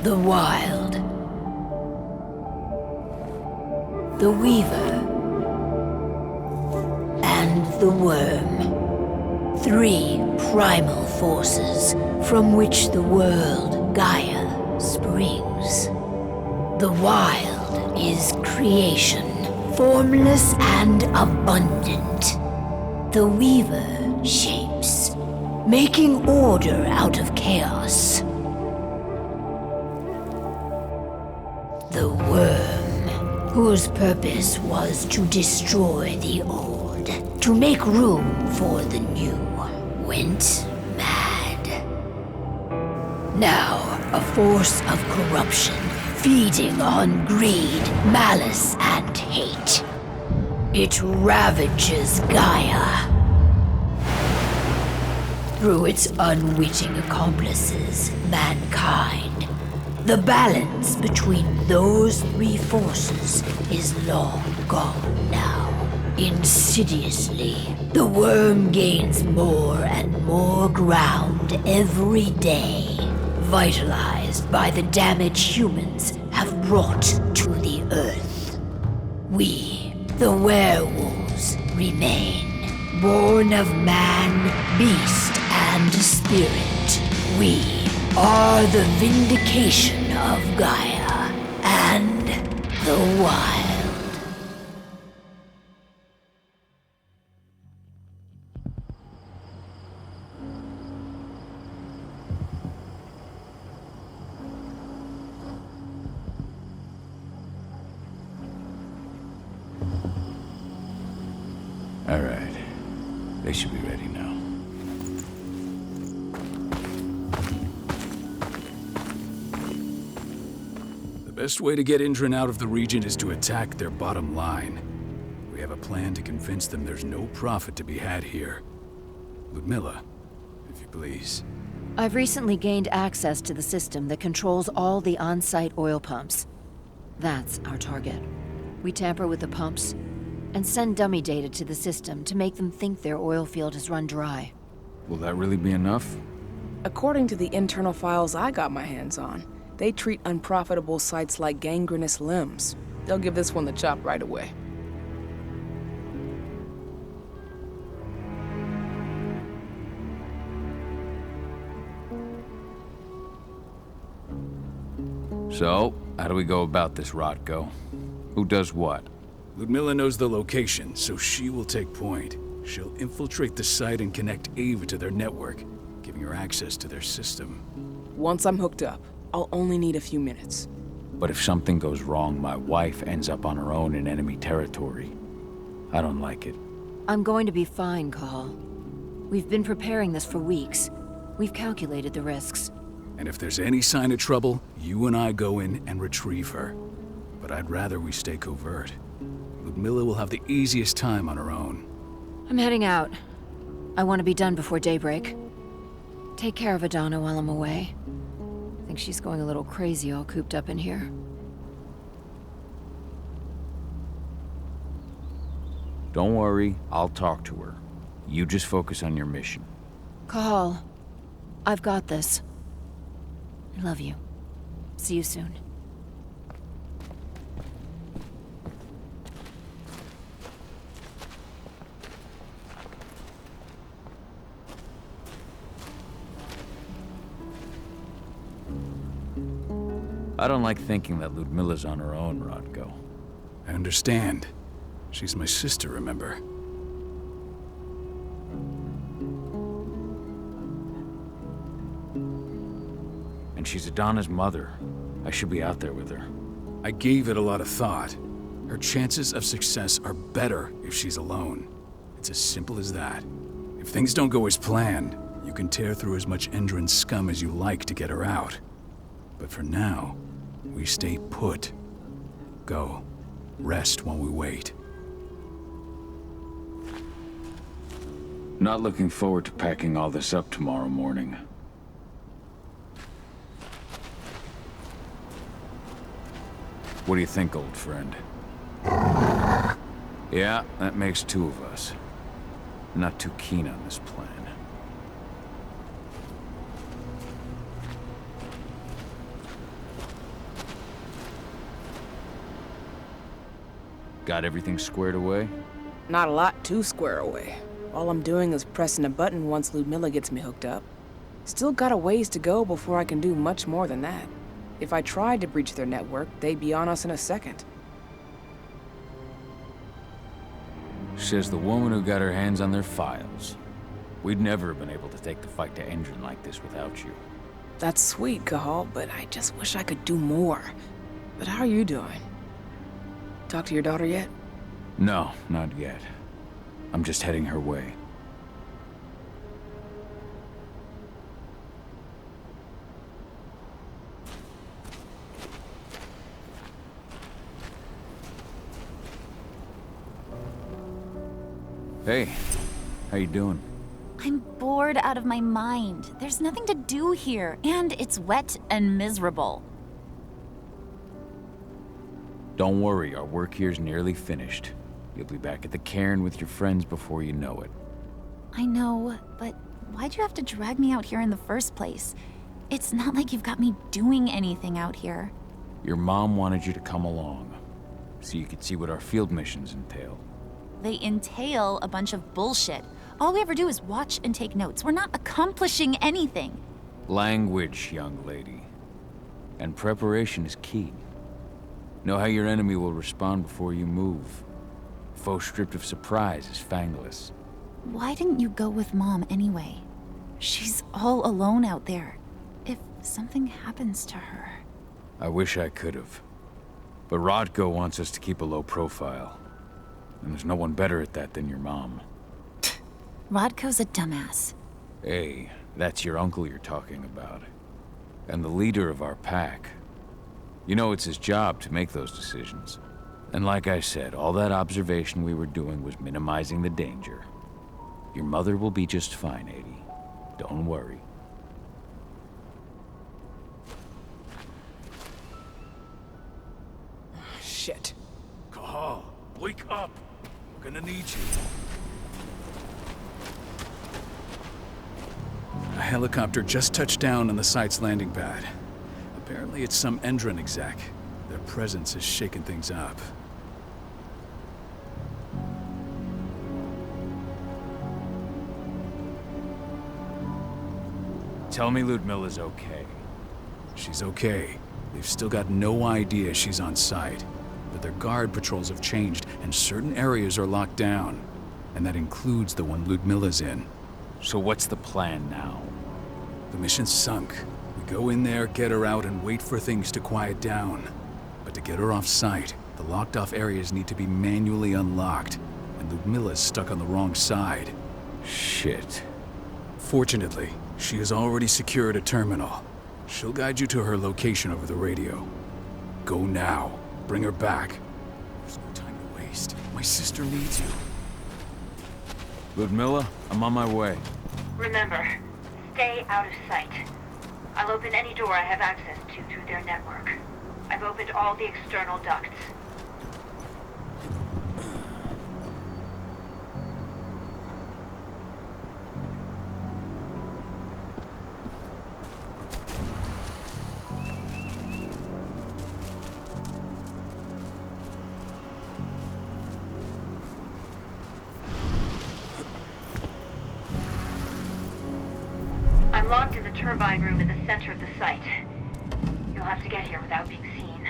The Wild. The Weaver. And the Worm. 3 primal forces from which the world, Gaia, springs. The Wild is creation, formless and abundant. The Weaver shapes, making order out of chaos. The Worm, whose purpose was to destroy the old, to make room for the new, went mad. Now, a force of corruption, feeding on greed, malice, and hate. It ravages Gaia. Through its unwitting accomplices, mankind, the balance between those 3 forces is long gone now. Insidiously, the Worm gains more and more ground every day, vitalized by the damage humans have brought to the Earth. We, the werewolves, remain, born of man, beast, and spirit. We are the vindication of Gaia and the Wild. All right. They should be ready now. The best way to get Indran out of the region is to attack their bottom line. We have a plan to convince them there's no profit to be had here. Ludmilla, if you please. I've recently gained access to the system that controls all the on-site oil pumps. That's our target. We tamper with the pumps and send dummy data to the system to make them think their oil field has run dry. Will that really be enough? According to the internal files I got my hands on, they treat unprofitable sites like gangrenous limbs. They'll give this one the chop right away. So, how do we go about this, Rotko? Who does what? Ludmilla knows the location, so she will take point. She'll infiltrate the site and connect Ava to their network, giving her access to their system. Once I'm hooked up, I'll only need a few minutes. But if something goes wrong, my wife ends up on her own in enemy territory. I don't like it. I'm going to be fine, Call. We've been preparing this for weeks. We've calculated the risks. And if there's any sign of trouble, you and I go in and retrieve her. But I'd rather we stay covert. Ludmilla will have the easiest time on her own. I'm heading out. I want to be done before daybreak. Take care of Adana while I'm away. I think she's going a little crazy all cooped up in here. Don't worry, I'll talk to her. You just focus on your mission. Call. I've got this. I love you. See you soon. I don't like thinking that Ludmilla's on her own, Rotko. I understand. She's my sister, remember? And she's Adana's mother. I should be out there with her. I gave it a lot of thought. Her chances of success are better if she's alone. It's as simple as that. If things don't go as planned, you can tear through as much Indran scum as you like to get her out. But for now, we stay put. Go. Rest while we wait. Not looking forward to packing all this up tomorrow morning. What do you think, old friend? Yeah, that makes 2 of us. Not too keen on this plan. Got everything squared away? Not a lot to square away. All I'm doing is pressing a button once Ludmilla gets me hooked up. Still got a ways to go before I can do much more than that. If I tried to breach their network, they'd be on us in a second. Says the woman who got her hands on their files. We'd never have been able to take the fight to Endron like this without you. That's sweet, Cahal, but I just wish I could do more. But how are you doing? Talk to your daughter yet? No, not yet. I'm just heading her way. Hey, how you doing? I'm bored out of my mind. There's nothing to do here, and it's wet and miserable. Don't worry, our work here's nearly finished. You'll be back at the cairn with your friends before you know it. I know, but why'd you have to drag me out here in the first place? It's not like you've got me doing anything out here. Your mom wanted you to come along, so you could see what our field missions entail. They entail a bunch of bullshit. All we ever do is watch and take notes. We're not accomplishing anything. Language, young lady. And preparation is key. Know how your enemy will respond before you move. Foe stripped of surprise is fangless. Why didn't you go with Mom anyway? She's all alone out there. If something happens to her... I wish I could have. But Rodko wants us to keep a low profile. And there's no one better at that than your mom. Rodko's a dumbass. Hey, that's your uncle you're talking about. And the leader of our pack. You know it's his job to make those decisions. And like I said, all that observation we were doing was minimizing the danger. Your mother will be just fine, Adie. Don't worry. Shit. Cahal, wake up! We're gonna need you. A helicopter just touched down on the site's landing pad. Apparently it's some Endron exec. Their presence is shaking things up. Tell me Ludmilla's okay. She's okay. They've still got no idea she's on site. But their guard patrols have changed, and certain areas are locked down. And that includes the one Ludmilla's in. So what's the plan now? The mission's sunk. We go in there, get her out, and wait for things to quiet down. But to get her off site, the locked-off areas need to be manually unlocked. And Ludmilla's stuck on the wrong side. Shit. Fortunately, she has already secured a terminal. She'll guide you to her location over the radio. Go now. Bring her back. There's no time to waste. My sister needs you. Ludmilla, I'm on my way. Remember, stay out of sight. I'll open any door I have access to through their network. I've opened all the external ducts. I'm locked in the turbine room in the center of the site. You'll have to get here without being seen.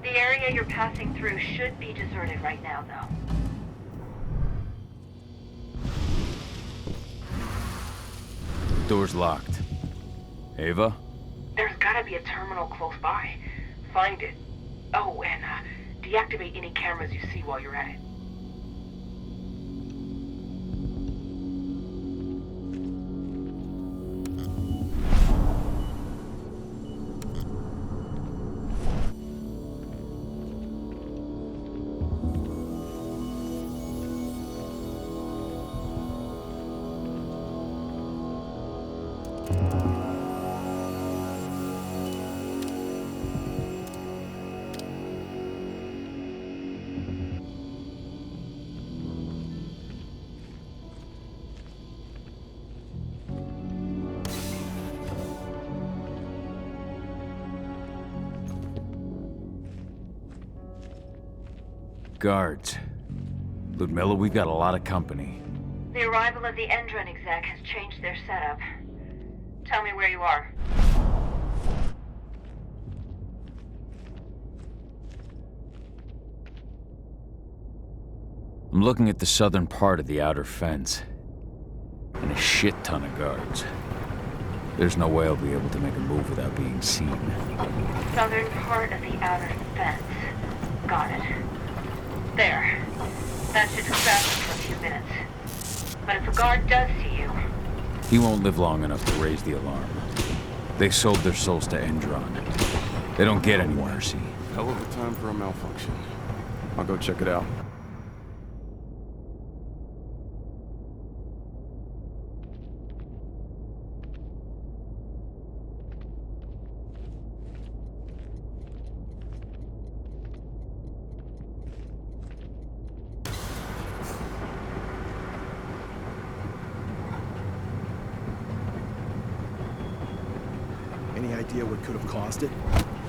The area you're passing through should be deserted right now, though. Door's locked. Ava? There's gotta be a terminal close by. Find it. Oh, and deactivate any cameras you see while you're at it. Guards. Ludmilla, we've got a lot of company. The arrival of the Endron exec has changed their setup. Tell me where you are. I'm looking at the southern part of the outer fence. And a shit ton of guards. There's no way I'll be able to make a move without being seen. Southern part of the outer fence. Got it. There. That should distract him for a few minutes. But if a guard does see you... He won't live long enough to raise the alarm. They sold their souls to Endron. They don't get any mercy. Hell of a time for a malfunction. I'll go check it out. Any idea what could have caused it?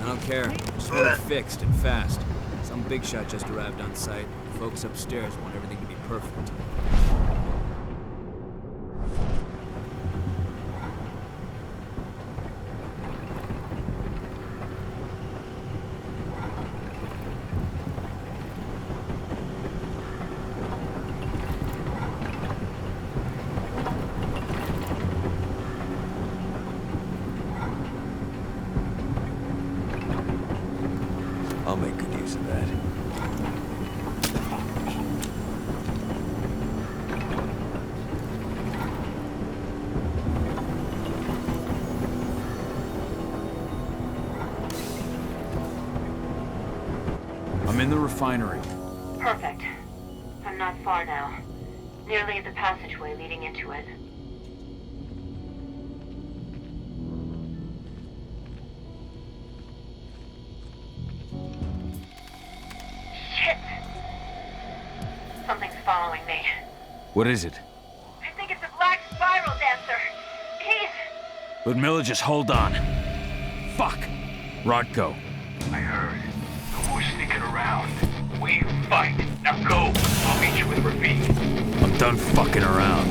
I don't care. Just want it fixed and fast. Some big shot just arrived on site. The folks upstairs want everything to be perfect. I'll make good use of that. I'm in the refinery. Perfect. I'm not far now. Nearly at the passageway leading into it. Shit! Something's following me. What is it? I think it's a black spiral dancer. He's... Ludmilla, just hold on. Fuck! Rodko. I heard. No more sneaking around. We fight. Now go. I'll meet you with Rafik. I'm done fucking around.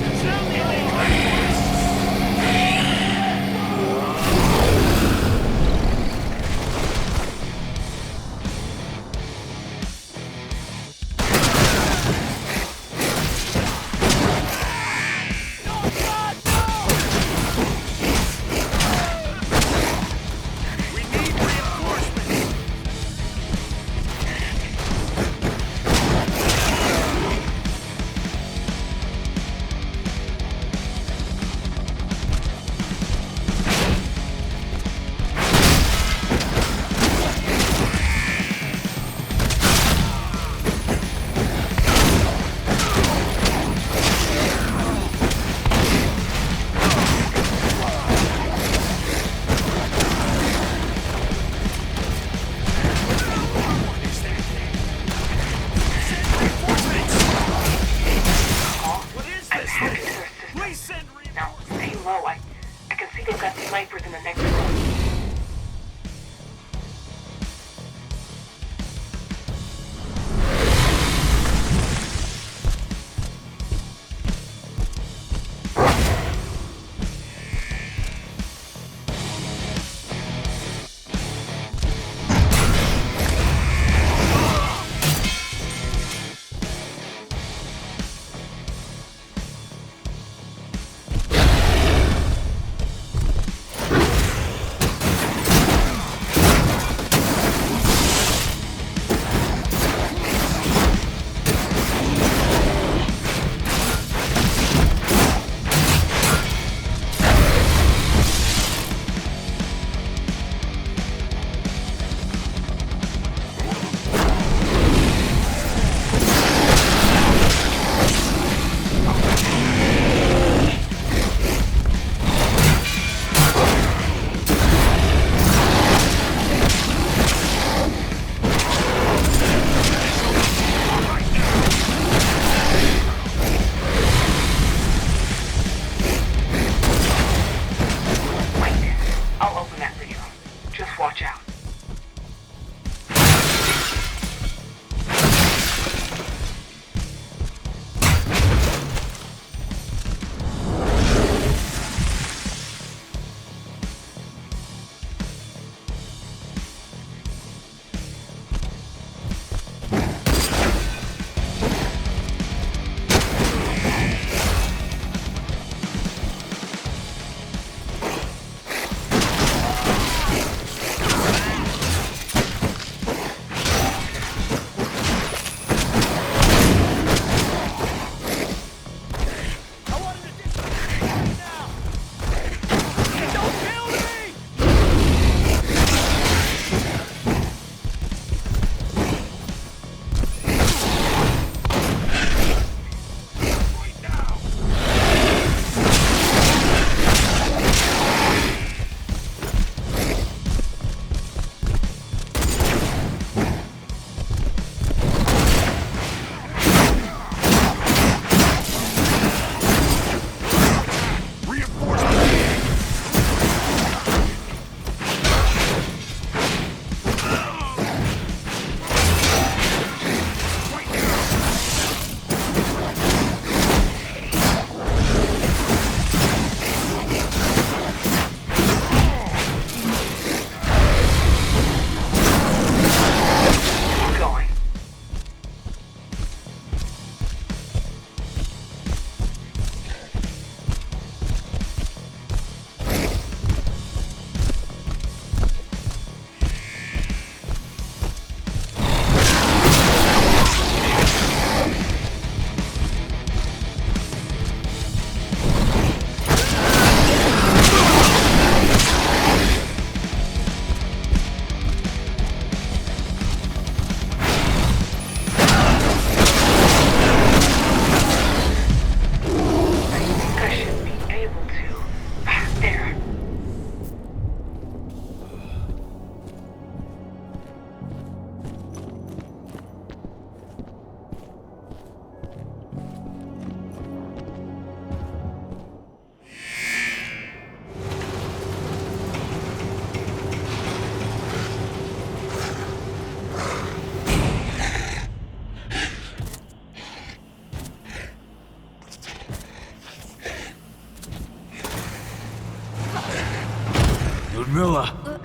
Milla!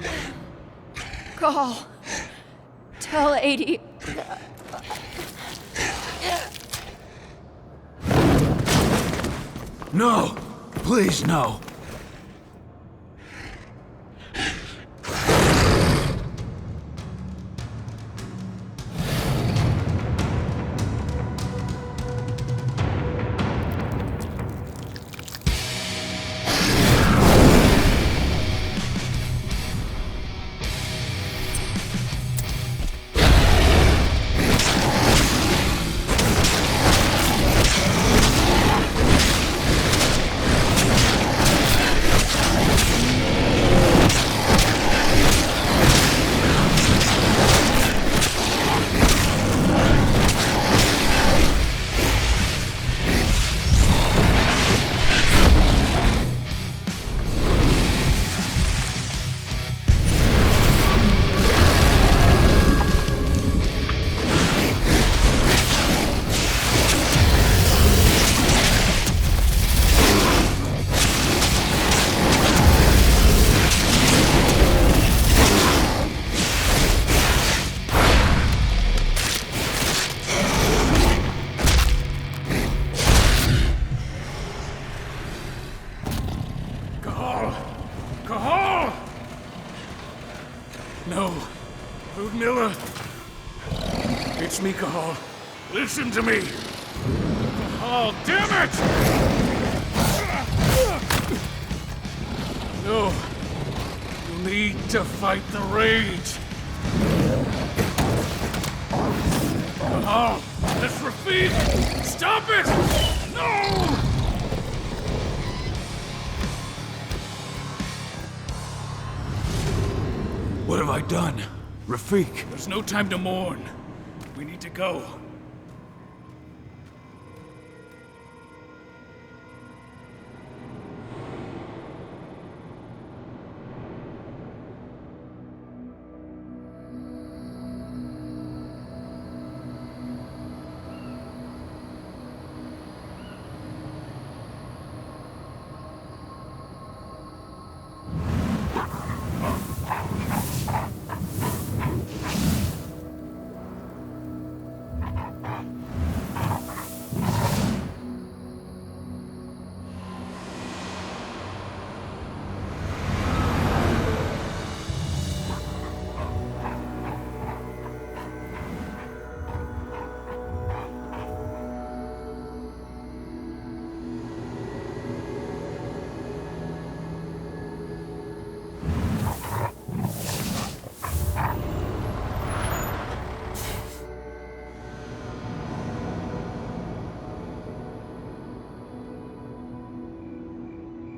Call. Tell 80. No! Please, no! No. Ludmilla. It's me, Cahal. Listen to me. Cahal, damn it! No. You need to fight the rage. Cahal, that's Rafik! Stop it! No! What have I done? Rafik! There's no time to mourn. We need to go.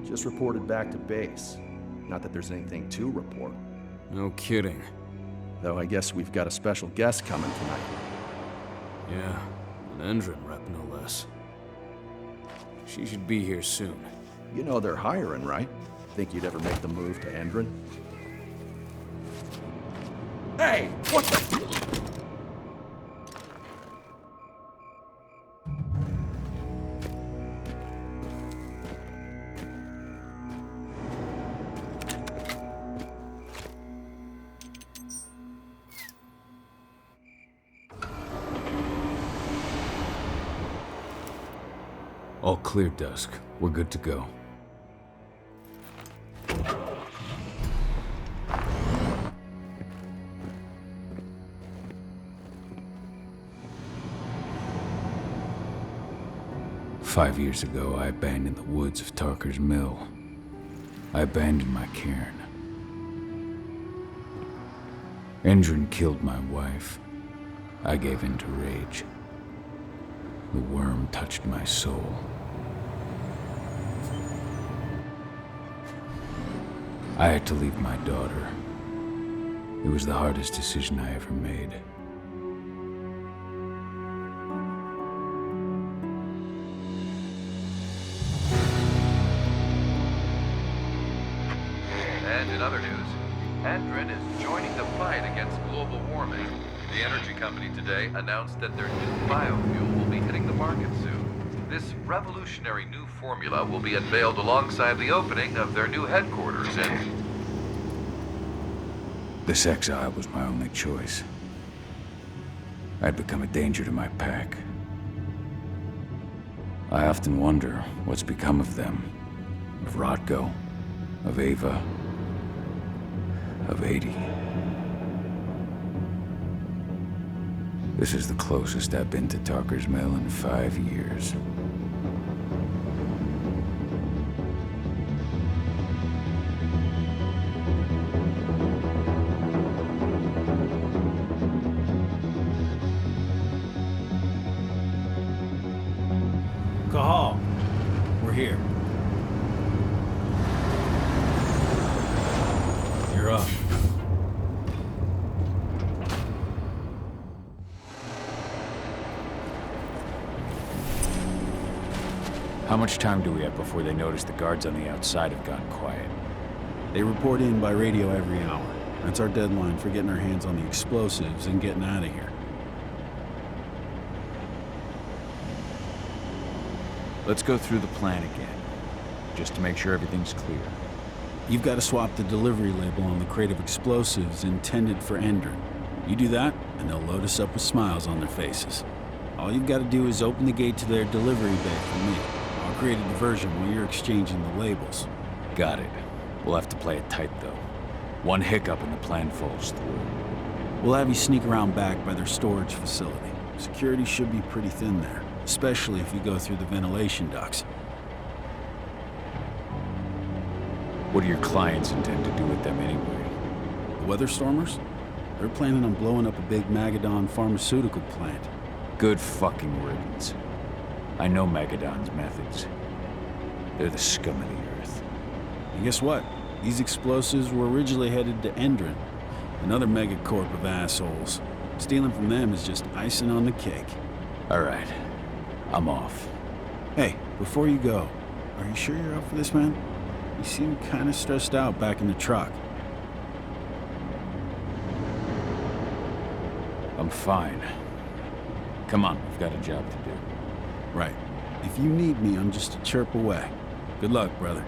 Just reported back to base. Not that there's anything to report. No kidding. Though I guess we've got a special guest coming tonight. Yeah, an Endron rep no less. She should be here soon. You know they're hiring, right? Think you'd ever make the move to Endron? Hey! What the... All clear, Dusk. We're good to go. "5 years ago, I abandoned the woods of Tarker's Mill. I abandoned my cairn. Endron killed my wife. I gave in to rage. The worm touched my soul. I had to leave my daughter. It was the hardest decision I ever made. And in other news, Endron is joining the fight against global warming. The energy company today announced that their new biofuel will be hitting the market soon. This revolutionary new formula will be unveiled alongside the opening of their new headquarters in... This exile was my only choice. I'd become a danger to my pack. I often wonder what's become of them. Of Rodko, of Ava, of 80. This is the closest I've been to Talker's Mill in 5 years. Cahal, we're here. You're up. How much time do we have before they notice the guards on the outside have gone quiet? They report in by radio every hour. That's our deadline for getting our hands on the explosives and getting out of here. Let's go through the plan again, just to make sure everything's clear. You've got to swap the delivery label on the crate of explosives intended for Endron. You do that, and they'll load us up with smiles on their faces. All you've got to do is open the gate to their delivery bay for me. I'll create a diversion while you're exchanging the labels. Got it. We'll have to play it tight, though. One hiccup and the plan falls through. We'll have you sneak around back by their storage facility. Security should be pretty thin there, especially if you go through the ventilation ducts. What do your clients intend to do with them anyway? The Weatherstormers? They're planning on blowing up a big Magadon pharmaceutical plant. Good fucking riddance. I know Magadon's methods. They're the scum of the earth. And guess what? These explosives were originally headed to Endron, another megacorp of assholes. Stealing from them is just icing on the cake. All right. I'm off. Hey, before you go, are you sure you're up for this, man? You seem kind of stressed out back in the truck. I'm fine. Come on, we've got a job to do. Right. If you need me, I'm just a chirp away. Good luck, brother.